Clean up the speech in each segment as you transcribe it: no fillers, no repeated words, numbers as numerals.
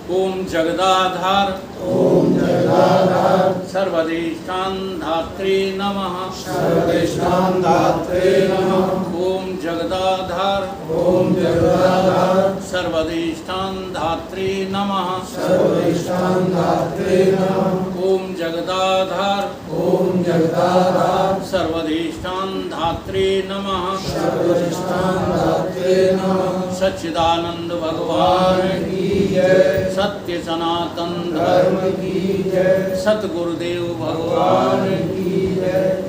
ओम जगदाधार ओम जगदाधार सर्वदेष्टां धात्रे नमः। सर्वेषां दात्रे नमः। ओम जगदाधार ओम जगदाधार सर्वदेष्टां धात्रे नमः। सर्वेषां दात्रे नमः। ओम जगदाधार ओम जगदाधार सर्वदेष्टां धात्रे नमः। सर्वेषां दात्रे नमः। सच्चिदानंद भगवान की जय। सत्य सनातन धर्म की जय। सतगुरुदेव भगवान की जय।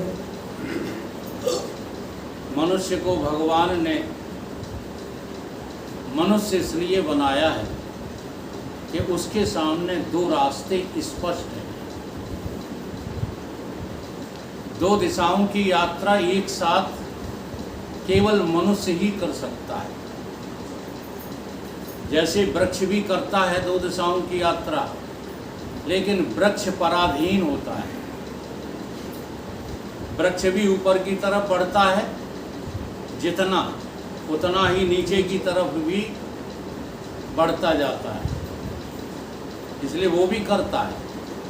मनुष्य को भगवान ने मनुष्य इसलिए बनाया है कि उसके सामने दो रास्ते स्पष्ट हैं। दो दिशाओं की यात्रा एक साथ केवल मनुष्य ही कर सकता है। जैसे वृक्ष भी करता है दो दिशाओं की यात्रा, लेकिन वृक्ष पराधीन होता है। वृक्ष भी ऊपर की तरफ बढ़ता है जितना, उतना ही नीचे की तरफ भी बढ़ता जाता है। इसलिए वो भी करता है,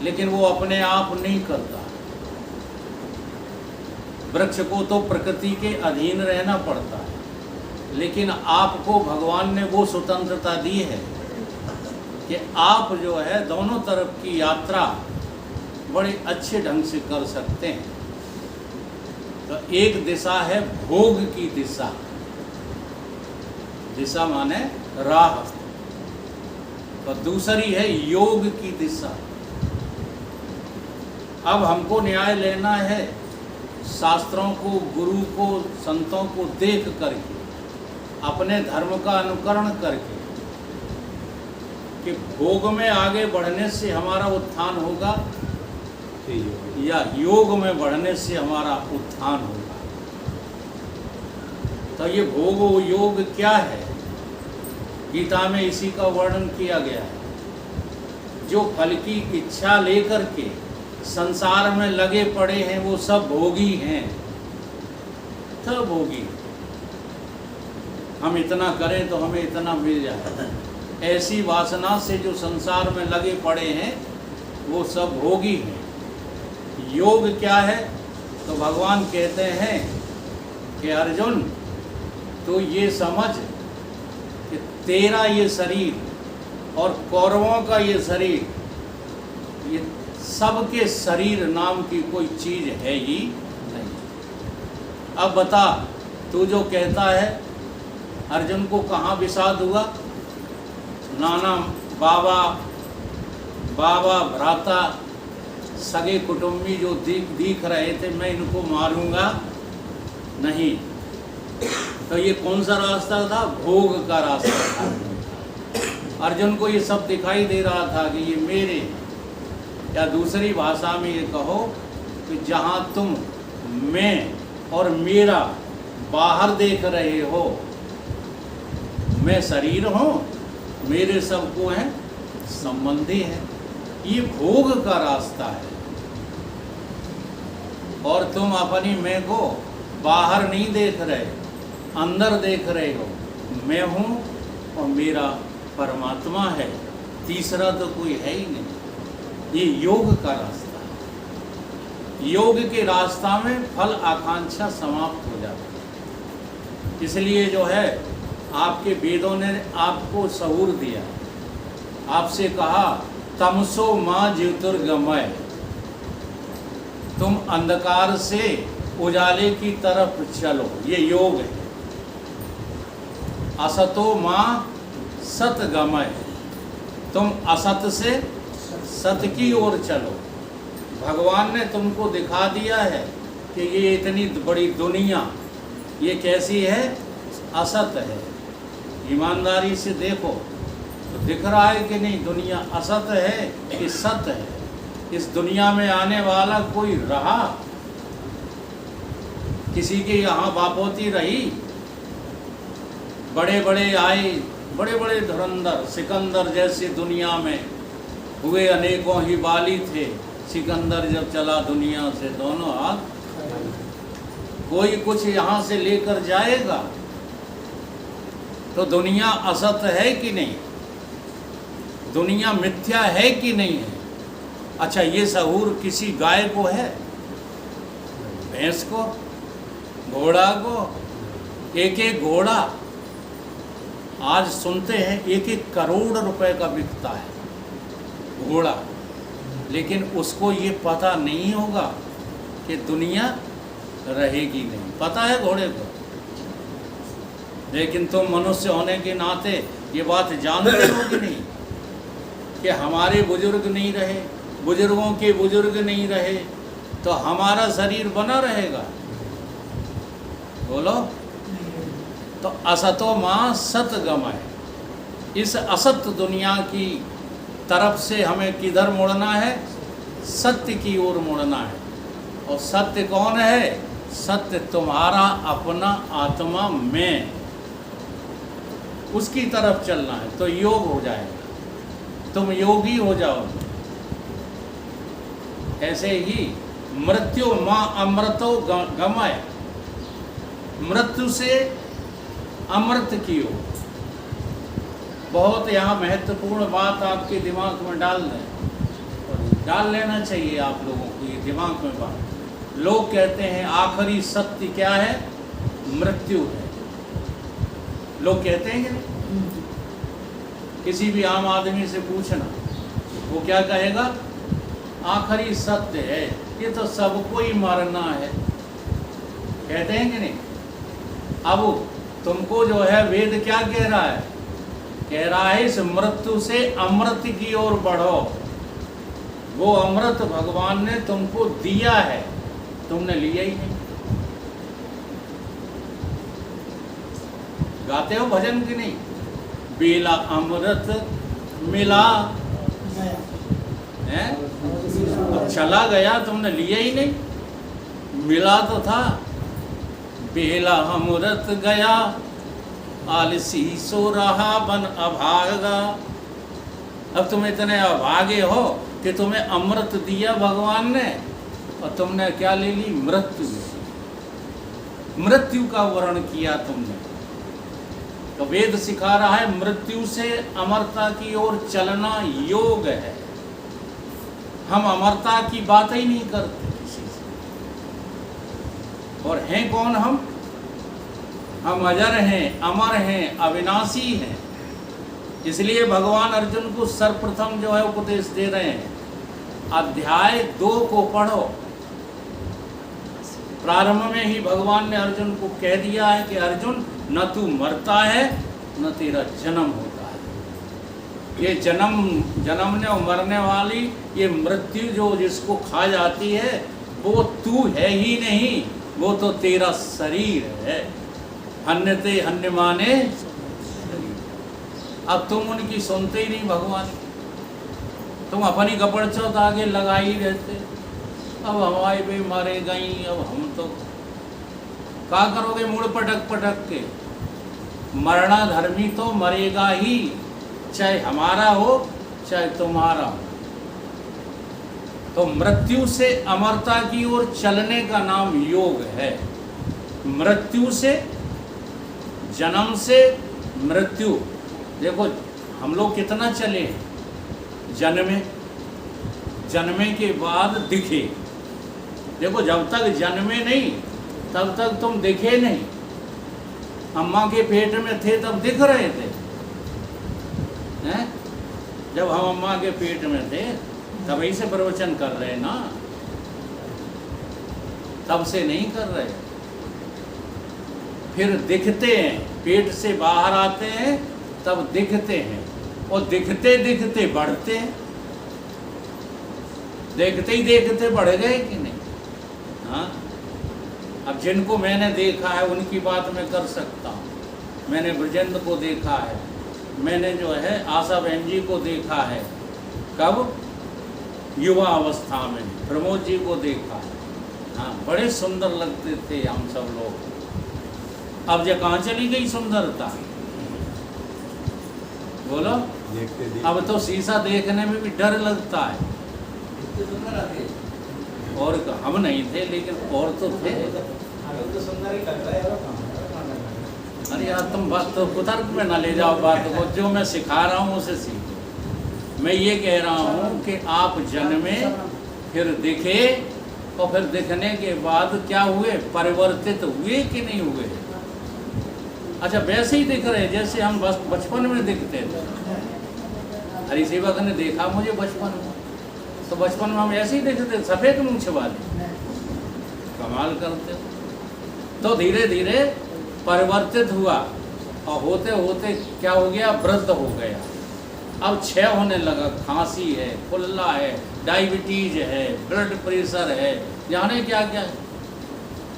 लेकिन वो अपने आप नहीं करता। वृक्ष को तो प्रकृति के अधीन रहना पड़ता है, लेकिन आपको भगवान ने वो स्वतंत्रता दी है कि आप जो है दोनों तरफ की यात्रा बड़े अच्छे ढंग से कर सकते हैं। तो एक दिशा है भोग की दिशा, दिशा माने राह, और दूसरी है योग की दिशा। अब हमको न्याय लेना है शास्त्रों को, गुरु को, संतों को देख करके, अपने धर्म का अनुकरण करके, कि भोग में आगे बढ़ने से हमारा उत्थान होगा या योग में बढ़ने से हमारा उत्थान होगा। तो ये भोग योग क्या है? गीता में इसी का वर्णन किया गया है। जो फल की इच्छा लेकर के संसार में लगे पड़े हैं वो सब भोगी हैं, सब भोगी। हम इतना करें तो हमें इतना मिल जाए, ऐसी वासना से जो संसार में लगे पड़े हैं वो सब भोगी हैं। योग क्या है? तो भगवान कहते हैं कि अर्जुन तो ये समझ कि तेरा ये शरीर और कौरवों का ये शरीर, ये सबके शरीर नाम की कोई चीज है ही नहीं। अब बता, तू जो कहता है अर्जुन को कहाँ विषाद हुआ? नाना बाबा भ्राता सगे कुटुंबी जो दिख रहे थे, मैं इनको मारूंगा नहीं। तो ये कौन सा रास्ता था? भोग का रास्ता था। अर्जुन को ये सब दिखाई दे रहा था कि ये मेरे, या दूसरी भाषा में ये कहो कि जहाँ तुम मैं और मेरा बाहर देख रहे हो, मैं शरीर हूँ, मेरे सबको हैं संबंधी है। ये भोग का रास्ता है। और तुम अपनी मैं को बाहर नहीं देख रहे, अंदर देख रहे हो। मैं हूँ और मेरा परमात्मा है, तीसरा तो कोई है ही नहीं। ये योग का रास्ता है। योग के रास्ता में फल आकांक्षा समाप्त हो जाती है। इसलिए जो है आपके वेदों ने आपको सहूर दिया, आपसे कहा तमसो माँ ज्योतिर्गमय, तुम अंधकार से उजाले की तरफ चलो। ये योग है। असतो माँ सतगमय, तुम असत से सत की ओर चलो। भगवान ने तुमको दिखा दिया है कि ये इतनी बड़ी दुनिया ये कैसी है? असत है। ईमानदारी से देखो तो दिख रहा है कि नहीं दुनिया असत है कि सत है? इस दुनिया में आने वाला कोई रहा? किसी के यहाँ बापोती रही? बड़े बड़े आए, बड़े बड़े धुरंधर, सिकंदर जैसे दुनिया में हुए, अनेकों ही बाली थे। सिकंदर जब चला दुनिया से दोनों हाथ, कोई कुछ यहाँ से लेकर जाएगा? तो दुनिया असत है कि नहीं? दुनिया मिथ्या है कि नहीं है? अच्छा, ये सहूर किसी गाय को है, भैंस को, घोड़ा को? एक एक घोड़ा आज सुनते हैं 1-1 करोड़ रुपए का बिकता है घोड़ा, लेकिन उसको ये पता नहीं होगा कि दुनिया रहेगी नहीं। पता है घोड़े को, लेकिन तुम मनुष्य होने के नाते ये बात जानते हो कि नहीं कि हमारे बुजुर्ग नहीं रहे, बुजुर्गों के बुजुर्ग नहीं रहे, तो हमारा शरीर बना रहेगा? बोलो। तो असतो मां सत गमय, इस असत दुनिया की तरफ से हमें किधर मुड़ना है? सत्य की ओर मुड़ना है। और सत्य कौन है? सत्य तुम्हारा अपना आत्मा में, उसकी तरफ चलना है तो योग हो जाएगा, तुम योगी हो जाओगे। ऐसे ही मृत्यु मां अमृतो गमय, मृत्यु से अमृत की ओर। बहुत यहाँ महत्वपूर्ण बात आपके दिमाग में डाल दें, और डाल लेना चाहिए आप लोगों को ये दिमाग में बात। लोग कहते हैं आखिरी सत्य क्या है? मृत्यु है। लोग कहते हैं कि नहीं? किसी भी आम आदमी से पूछना, वो क्या कहेगा? आखिरी सत्य है, ये तो सबको ही मरना है। कहते हैं कि नहीं? अब तुमको जो है वेद क्या कह रहा है? कह रहा है इस मृत्यु से अमृत की ओर बढ़ो। वो अमृत भगवान ने तुमको दिया है, तुमने लिया ही नहीं। गाते हो भजन की नहीं? बेला अमृत मिला है, अब चला गया, तुमने लिया ही नहीं। मिला तो था। बेला अमृत गया, आलसी सो रहा बन अभागा। अब तुम इतने अभागे हो कि तुम्हें अमृत दिया भगवान ने, और तुमने क्या ले ली? मृत्यु। मृत्यु का वर्ण किया तुमने। तो वेद सिखा रहा है मृत्यु से अमरता की ओर चलना योग है। हम अमरता की बात ही नहीं करते किसी से। और हैं कौन हम? हम अजर हैं, अमर हैं, अविनाशी हैं। इसलिए भगवान अर्जुन को सर्वप्रथम जो है उपदेश दे रहे हैं, अध्याय 2 को पढ़ो। प्रारंभ में ही भगवान ने अर्जुन को कह दिया है कि अर्जुन, न तू मरता है न तेरा जन्म होता है। ये जन्मने और मरने वाली ये मृत्यु जो जिसको खा जाती है, वो तू है ही नहीं, वो तो तेरा शरीर है। हन्यते हन्य माने। अब तुम उनकी सुनते ही नहीं भगवान, तुम अपनी गपड़चौत आगे लगा ही रहते। अब हमारे पे मारे गई, अब हम तो क्या करोगे? मुड़ पटक पटक के। मरना धर्मी तो मरेगा ही, चाहे हमारा हो चाहे तुम्हारा हो। तो मृत्यु से अमरता की ओर चलने का नाम योग है। मृत्यु से, जन्म से मृत्यु। देखो हम लोग कितना चले हैं। जन्मे के बाद दिखे। देखो जब तक जन्मे नहीं तब तक तुम दिखे नहीं। अम्मा के पेट में थे तब दिख रहे थे हैं? जब हम अम्मा के पेट में थे तभी से प्रवचन कर रहे ना, तब से नहीं कर रहे। फिर दिखते हैं, पेट से बाहर आते हैं तब दिखते हैं, और दिखते दिखते बढ़ते हैं। देखते ही देखते बढ़ गए कि नहीं? हाँ। अब जिनको मैंने देखा है उनकी बात मैं कर सकता हूँ। मैंने ब्रजेंद्र को देखा है, मैंने जो है आशा बहन जी को देखा है। कब? युवा अवस्था में। प्रमोद जी को देखा है। हाँ, बड़े सुंदर लगते थे हम सब लोग। अब ये कहाँ चली गई सुंदरता? बोलो। अब तो शीशा देखने में भी डर लगता है। और हम नहीं थे लेकिन और तो थे। अरे यार तुम बात तो कुतर्क में ना ले जाओ बात को, जो मैं सिखा रहा हूँ उसे सीखो। मैं ये कह रहा हूँ कि आप जन्मे, फिर दिखे, और फिर दिखने के बाद क्या हुए, परिवर्तित हुए कि नहीं हुए? अच्छा, वैसे ही दिख रहे जैसे हम बचपन में दिखते थे। हरि सेवक ने देखा मुझे बचपन में, तो बचपन में हम ऐसे ही दिखते, सफ़ेद मूंछ वाले, कमाल करते। तो धीरे धीरे परिवर्तित हुआ, और होते होते क्या हो गया, वृद्ध हो गया। अब क्षय होने लगा, खांसी है, फुल्ला है, डायबिटीज है, ब्लड प्रेशर है, जाने क्या क्या है।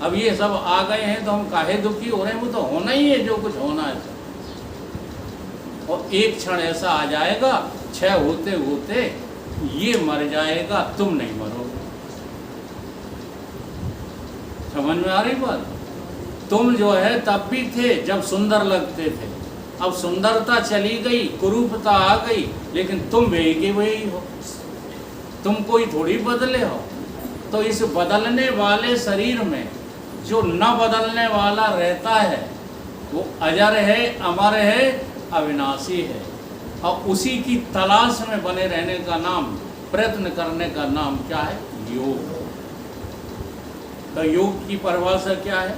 अब ये सब आ गए हैं तो हम काहे दुखी हो रहे हैं? वो तो होना ही है जो कुछ होना है सब। और एक क्षण ऐसा आ जाएगा, क्षय होते होते ये मर जाएगा, तुम नहीं मरोगे। समझ में आ रही बात? तुम जो है तब भी थे जब सुंदर लगते थे, अब सुंदरता चली गई, कुरूपता आ गई, लेकिन तुम वही के वही हो, तुम कोई थोड़ी बदले हो। तो इस बदलने वाले शरीर में जो न बदलने वाला रहता है वो अजर है, अमर है, अविनाशी है, और उसी की तलाश में बने रहने का नाम, प्रयत्न करने का नाम क्या है? योग। तो योग की परिभाषा क्या है?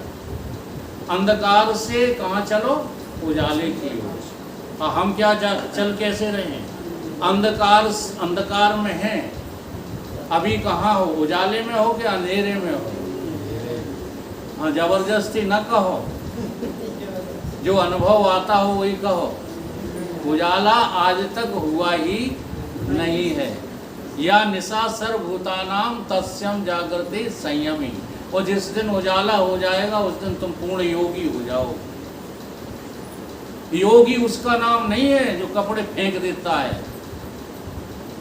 अंधकार से कहाँ चलो? उजाले की ओर। और हम क्या चल कैसे रहे हैं? अंधकार में हैं। अभी कहाँ हो? उजाले में हो कि अंधेरे में हो? हाँ, जबरदस्ती न कहो, जो अनुभव आता हो वही कहो। उजाला आज तक हुआ ही नहीं है। या निशा सर्वभूतानाम तस्यम जागृति संयमी। और जिस दिन उजाला हो जाएगा उस दिन तुम पूर्ण योगी हो जाओ। योगी उसका नाम नहीं है जो कपड़े फेंक देता है,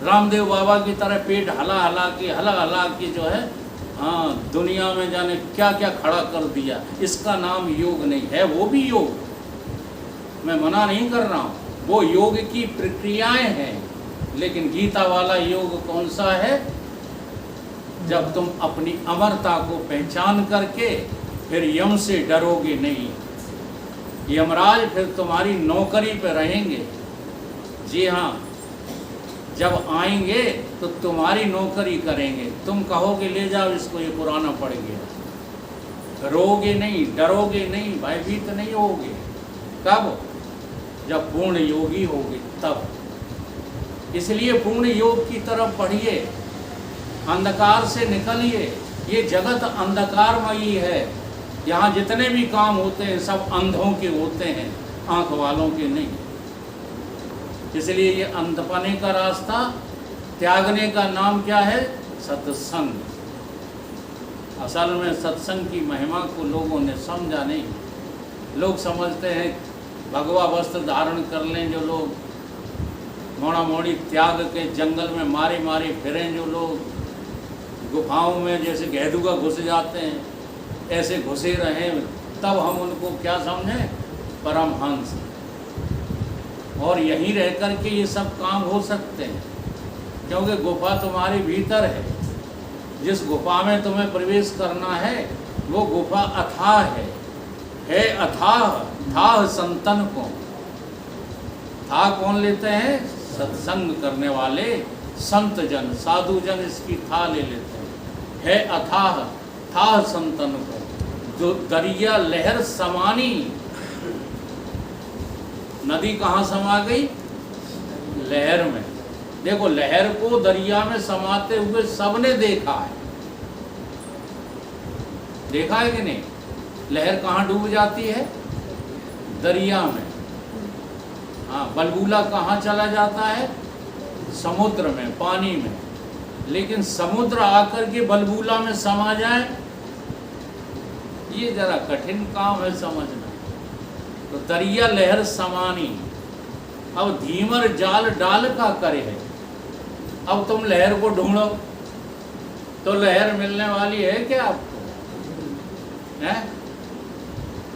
रामदेव बाबा की तरह पेट हला हला के जो है, हाँ, दुनिया में जाने क्या क्या खड़ा कर दिया। इसका नाम योग नहीं है। वो भी योग, मैं मना नहीं कर रहा हूँ, वो योग की प्रक्रियाएं हैं, लेकिन गीता वाला योग कौन सा है? जब तुम अपनी अमरता को पहचान करके फिर यम से डरोगे नहीं। यमराज फिर तुम्हारी नौकरी पे रहेंगे। जी हाँ, जब आएंगे तो तुम्हारी नौकरी करेंगे। तुम कहोगे ले जाओ इसको, ये पुराना पड़ गया। रोगे नहीं, डरोगे नहीं, भयभीत नहीं होगे। कब? जब पूर्ण योगी होगे तब। इसलिए पूर्ण योग की तरफ बढ़िए, अंधकार से निकलिए। ये जगत अंधकारमयी है। यहाँ जितने भी काम होते हैं सब अंधों के होते हैं, आंख वालों के नहीं। इसलिए ये अंधपने का रास्ता त्यागने का नाम क्या है? सत्संग। असल में सत्संग की महिमा को लोगों ने समझा नहीं। लोग समझते हैं भगवा वस्त्र धारण कर लें जो लोग, मोड़ा मोड़ी त्याग के जंगल में मारे मारे फिरें जो लोग, गुफाओं में जैसे गहदुआ घुस जाते हैं ऐसे घुसे रहें, तब हम उनको क्या समझें? परमहंस। और यहीं रह कर के ये सब काम हो सकते हैं, क्योंकि गुफा तुम्हारे भीतर है। जिस गुफा में तुम्हें प्रवेश करना है वो गुफा अथाह है अथाह। थाह संतन को, था कौन लेते हैं? सत्संग करने वाले संत जन, साधु जन इसकी था ले लेते हैं। है अथाह, थाह संतन को, जो दरिया लहर समानी। नदी कहाँ समा गई? लहर में। देखो, लहर को दरिया में समाते हुए सबने देखा है। देखा है कि नहीं? लहर कहाँ डूब जाती है? दरिया में। हाँ, बलबूला कहाँ चला जाता है? समुद्र में, पानी में। लेकिन समुद्र आकर के बलबूला में समा जाए, ये जरा कठिन काम है समझना। तो दरिया लहर समानी। अब धीमर जाल डाल का करे है। अब तुम लहर को ढूंढो तो लहर मिलने वाली है क्या आपको? है?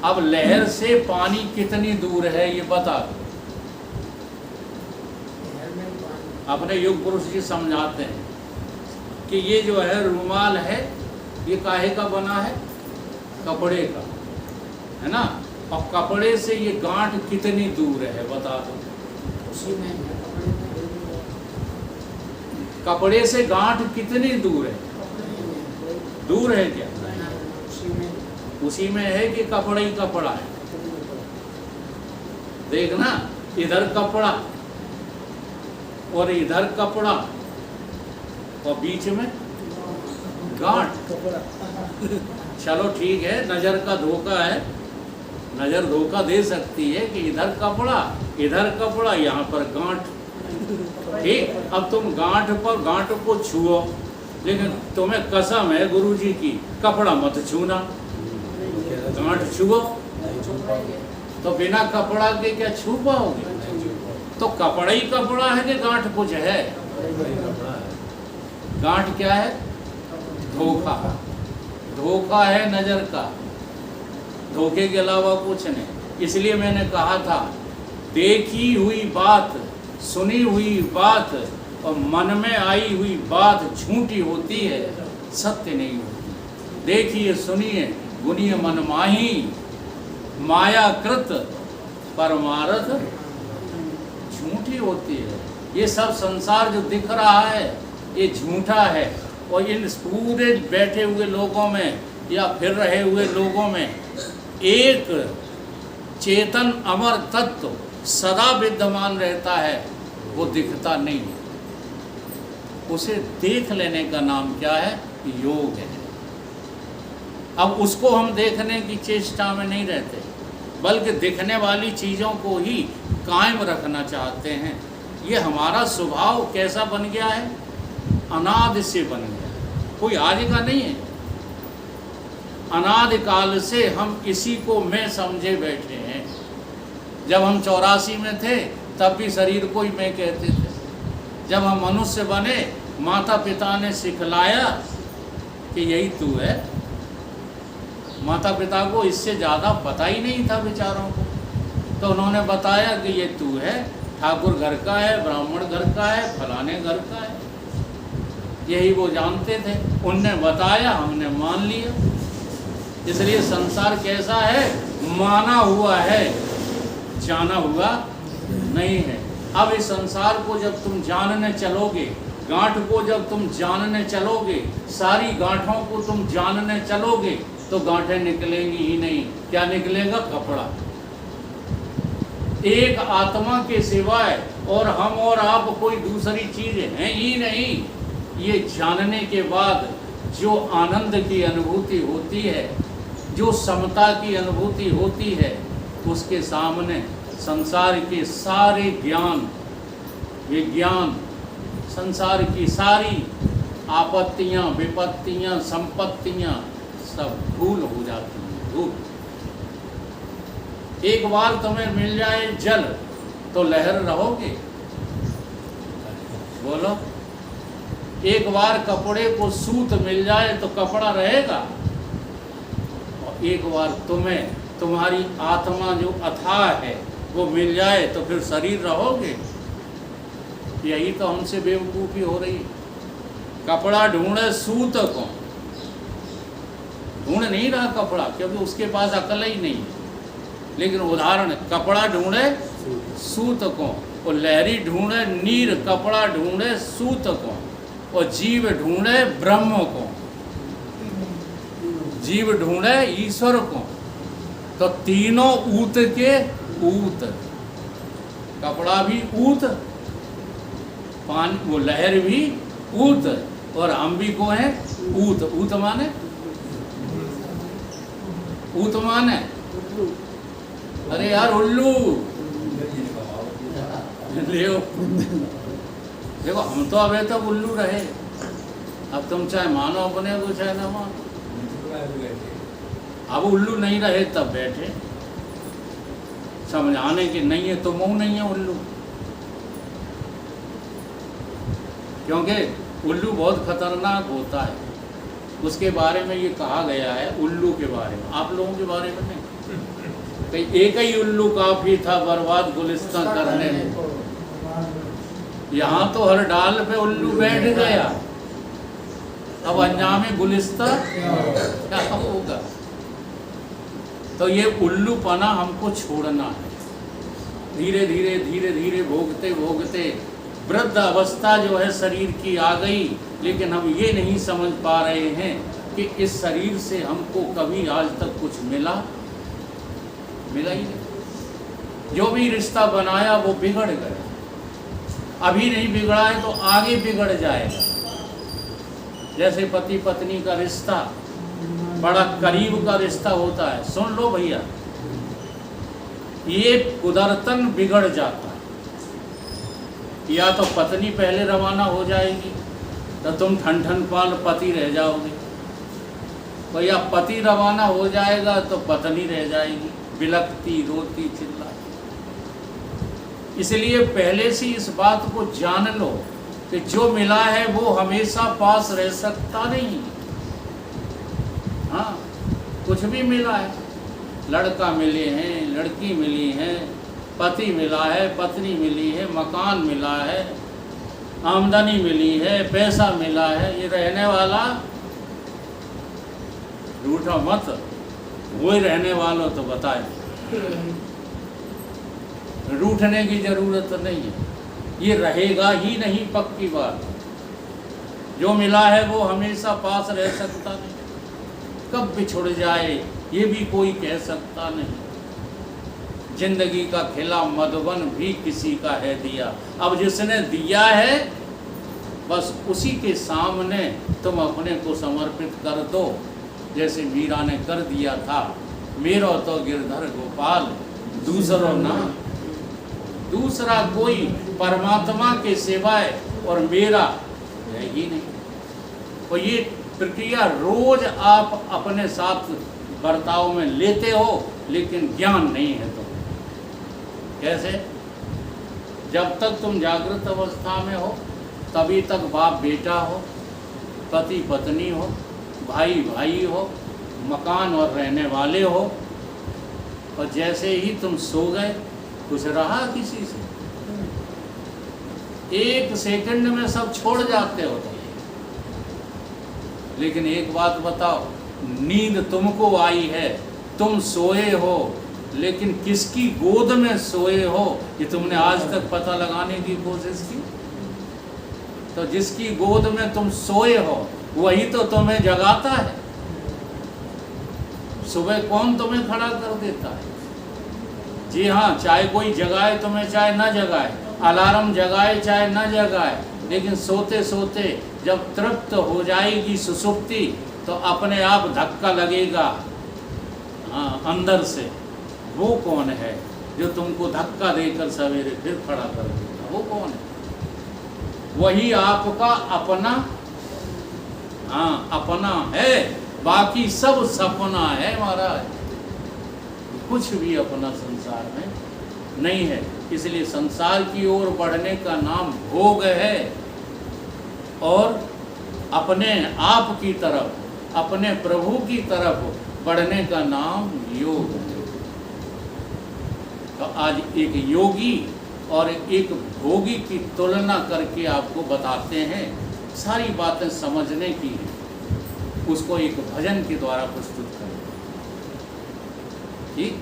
अब लहर से पानी कितनी दूर है ये बता दो। अपने युग पुरुष जी समझाते हैं कि ये जो है रुमाल है ये काहे का बना है? कपड़े का, है ना? और कपड़े से ये गांठ कितनी दूर है बता दो। उसी में कपड़े से गांठ कितनी दूर है? दूर है क्या? उसी में है कि कपड़ा ही कपड़ा है? देखना, इधर कपड़ा और इधर कपड़ा और बीच में गांठ। चलो ठीक है, नजर का धोखा है, नजर धोखा दे सकती है कि इधर कपड़ा यहाँ पर गांठ। ठीक, अब तुम गांठ को छुओ, लेकिन तुम्हें कसम है गुरुजी की, कपड़ा मत छूना, गांठ छुओ। तो बिना कपड़ा के क्या छू पाओगे? तो कपड़ा ही कपड़ा है कि गांठ कुछ है? गांठ क्या है? धोखा। धोखा है नजर का, धोखे के अलावा कुछ नहीं। इसलिए मैंने कहा था, देखी हुई बात, सुनी हुई बात और मन में आई हुई बात झूठी होती है, सत्य नहीं होती। देखिए सुनिए, गुनिय मन माही, मायाकृत परमार्थ झूठी होती है। ये सब संसार जो दिख रहा है ये झूठा है, और इन पूरे बैठे हुए लोगों में या फिर रहे हुए लोगों में एक चेतन अमर तत्व सदा विद्यमान रहता है, वो दिखता नहीं है। उसे देख लेने का नाम क्या है? योग है। अब उसको हम देखने की चेष्टा में नहीं रहते, बल्कि दिखने वाली चीज़ों को ही कायम रखना चाहते हैं। ये हमारा स्वभाव कैसा बन गया है? अनादि से बन गया, कोई आज का नहीं है। अनादि काल से हम इसी को मैं समझे बैठे हैं। जब हम 84 में थे तब भी शरीर को ही मैं कहते थे। जब हम मनुष्य बने, माता पिता ने सिखलाया कि यही तू है। माता पिता को इससे ज़्यादा पता ही नहीं था बेचारों को, तो उन्होंने बताया कि ये तू है, ठाकुर घर का है, ब्राह्मण घर का है, फलाने घर का है। यही वो जानते थे, उनने बताया, हमने मान लिया। इसलिए संसार कैसा है? माना हुआ है, जाना हुआ नहीं है। अब इस संसार को जब तुम जानने चलोगे, गांठ को जब तुम जानने चलोगे, सारी गांठों को तुम जानने चलोगे, तो गांठें निकलेंगी ही नहीं। क्या निकलेगा? कपड़ा। एक आत्मा के सिवाय और हम और आप कोई दूसरी चीज है ही नहीं। ये जानने के बाद जो आनंद की अनुभूति होती है, जो समता की अनुभूति होती है, उसके सामने संसार के सारे ज्ञान, विज्ञान, संसार की सारी आपत्तियां, विपत्तियां, संपत्तियां सब भूल हो जाती हैं। भूल। एक बार तुम्हें मिल जाए जल तो लहर रहोगे? बोलो। एक बार कपड़े को सूत मिल जाए तो कपड़ा रहेगा? और एक बार तुम्हें तुम्हारी आत्मा जो अथाह है वो मिल जाए तो फिर शरीर रहोगे? यही तो हमसे बेवकूफ़ी हो रही है। कपड़ा ढूंढे सूत को, ढूंढ नहीं रहा कपड़ा, क्योंकि उसके पास अकल ही नहीं है। लेकिन उदाहरण, कपड़ा ढूंढे सूत को, और लहरी ढूंढे नीर, कपड़ा ढूंढे सूत को, और जीव ढूंढे ब्रह्म को, जीव ढूंढे ईश्वर को। तो तीनों ऊत के ऊत, कपड़ा भी ऊत, पानी वो लहर भी ऊत, और हम भी को है ऊत। ऊत माने? ऊत माने? अरे यार उल्लू ले। देखो हम तो अबे तक उल्लू रहे, अब तुम चाहे मानो अपने को चाहे ना मानो। अब उल्लू नहीं रहे तब बैठे, समझाने की नहीं है तो मुंह नहीं है उल्लू। क्योंकि उल्लू बहुत खतरनाक होता है, उसके बारे में ये कहा गया है, उल्लू के बारे में, आप लोगों के बारे में नहीं। कहीं एक ही उल्लू काफी था बर्बाद गुलिस्तां करने में। यहाँ तो हर डाल पे उल्लू बैठ गया, अब अंजामे गुलिस्तां क्या होगा? तो ये उल्लूपना हमको छोड़ना है। धीरे धीरे धीरे धीरे भोगते भोगते वृद्ध अवस्था जो है शरीर की आ गई, लेकिन हम ये नहीं समझ पा रहे हैं कि इस शरीर से हमको कभी आज तक कुछ मिला ही नहीं। जो भी रिश्ता बनाया वो बिगड़ गया, अभी नहीं बिगड़ा है तो आगे बिगड़ जाएगा। जैसे पति पत्नी का रिश्ता बड़ा करीब का रिश्ता होता है, सुन लो भैया, ये कुदरतन बिगड़ जाता है। या तो पत्नी पहले रवाना हो जाएगी तो तुम ठन ठन पाल पति रह जाओगे, तो या पति रवाना हो जाएगा तो पत्नी रह जाएगी, बिलखती रोती चिल्लाती। इसलिए पहले से इस बात को जान लो कि जो मिला है वो हमेशा पास रह सकता नहीं। हाँ, कुछ भी मिला है, लड़का मिले हैं, लड़की मिली है, पति मिला है, पत्नी मिली है, मकान मिला है, आमदनी मिली है, पैसा मिला है, ये रहने वाला, रूठा मत, वही रहने वालों तो बताए, रूठने की जरूरत नहीं है, ये रहेगा ही नहीं, पक्की बात। जो मिला है वो हमेशा पास रह सकता नहीं, कब बिछुड़ जाए ये भी कोई कह सकता नहीं। जिंदगी का खिला मधुबन भी किसी का है दिया, अब जिसने दिया है बस उसी के सामने तुम अपने को समर्पित कर दो, जैसे मीरा ने कर दिया था। मेरो तो गिरधर गोपाल दूसरो ना, दूसरा कोई परमात्मा के सिवाय और मेरा है ही नहीं। और ये प्रक्रिया रोज आप अपने साथ बर्ताव में लेते हो, लेकिन ज्ञान नहीं है। तो कैसे? जब तक तुम जागृत अवस्था में हो तभी तक बाप बेटा हो, पति पत्नी हो, भाई भाई हो, मकान और रहने वाले हो, और जैसे ही तुम सो गए कुछ रहा किसी से, एक सेकंड में सब छोड़ जाते हो। लेकिन एक बात बताओ, नींद तुमको आई है, तुम सोए हो, लेकिन किसकी गोद में सोए हो ये तुमने आज तक पता लगाने की कोशिश की? तो जिसकी गोद में तुम सोए हो वही तो तुम्हें जगाता है। सुबह कौन तुम्हें खड़ा कर देता है? जी हाँ, चाहे कोई जगाए तुम्हें चाहे न जगाए, अलार्म जगाए चाहे न जगाए, लेकिन सोते सोते जब तृप्त हो जाएगी सुसुप्ति तो अपने आप धक्का लगेगा। हाँ, अंदर से वो कौन है जो तुमको धक्का देकर सवेरे फिर खड़ा कर देगा? वो कौन है? वही आपका अपना, हाँ अपना है, बाकी सब सपना है महाराज। कुछ भी अपना संसार में नहीं है। इसलिए संसार की ओर बढ़ने का नाम भोग है, और अपने आप की तरफ, अपने प्रभु की तरफ बढ़ने का नाम योग है। तो आज एक योगी और एक भोगी की तुलना करके आपको बताते हैं। सारी बातें समझने की है, उसको एक भजन के द्वारा प्रस्तुत करें। ठीक?